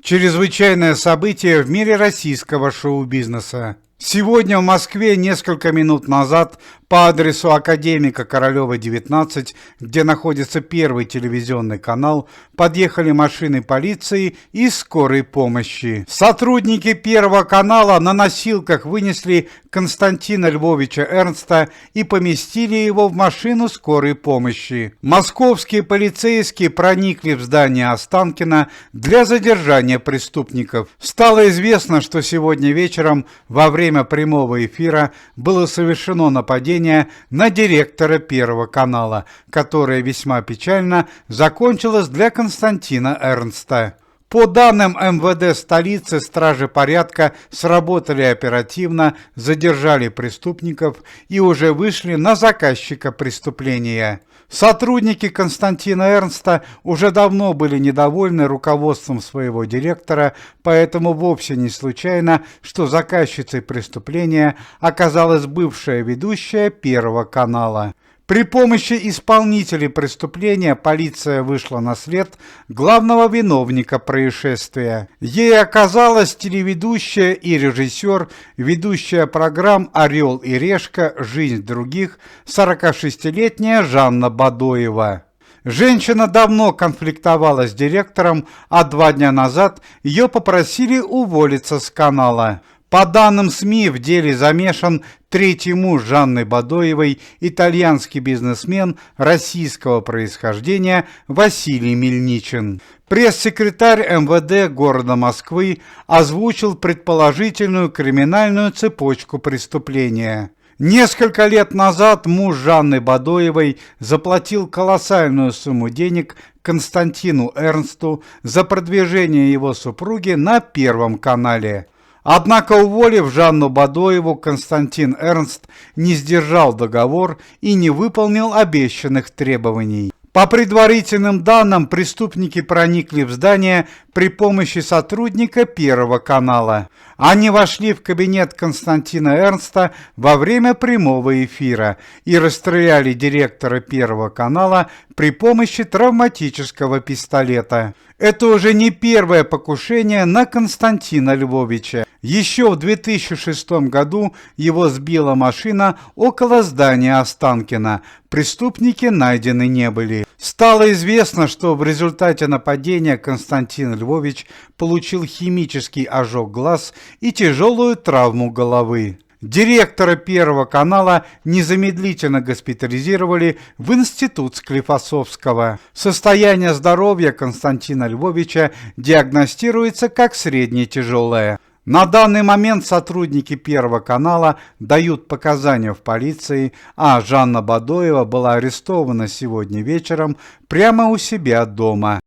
Чрезвычайное событие в мире российского шоу-бизнеса. Сегодня в Москве несколько минут назад по адресу Академика Королева, 19, где находится первый телевизионный канал, подъехали машины полиции и скорой помощи. Сотрудники Первого канала на носилках вынесли Константина Львовича Эрнста и поместили его в машину скорой помощи. Московские полицейские проникли в здание Останкино для задержания преступников. Стало известно, что сегодня вечером во время прямого эфира было совершено нападение на директора Первого канала, которое весьма печально закончилось для Константина Эрнста. По данным МВД столицы, стражи порядка сработали оперативно, задержали преступников и уже вышли на заказчика преступления. Сотрудники Константина Эрнста уже давно были недовольны руководством своего директора, поэтому вовсе не случайно, что заказчицей преступления оказалась бывшая ведущая Первого канала. При помощи исполнителей преступления полиция вышла на след главного виновника происшествия. Ей оказалась телеведущая и режиссер, ведущая программ «Орел и решка. Жизнь других» 46-летняя Жанна Бадоева. Женщина давно конфликтовала с директором, а 2 дня назад ее попросили уволиться с канала. По данным СМИ, в деле замешан третий муж Жанны Бадоевой, итальянский бизнесмен российского происхождения Василий Мельничин. Пресс-секретарь МВД города Москвы озвучил предположительную криминальную цепочку преступления. Несколько лет назад муж Жанны Бадоевой заплатил колоссальную сумму денег Константину Эрнсту за продвижение его супруги на Первом канале. Однако, уволив Жанну Бадоеву, Константин Эрнст не сдержал договор и не выполнил обещанных требований. По предварительным данным, преступники проникли в здание при помощи сотрудника Первого канала. Они вошли в кабинет Константина Эрнста во время прямого эфира и расстреляли директора Первого канала при помощи травматического пистолета. Это уже не первое покушение на Константина Львовича. Еще в 2006 году его сбила машина около здания Останкино. Преступники найдены не были. Стало известно, что в результате нападения Константин Львович получил химический ожог глаз и тяжелую травму головы. Директора Первого канала незамедлительно госпитализировали в институт Склифосовского. Состояние здоровья Константина Львовича диагностируется как средне-тяжелое. На данный момент сотрудники Первого канала дают показания в полиции, а Жанна Бадоева была арестована сегодня вечером прямо у себя дома.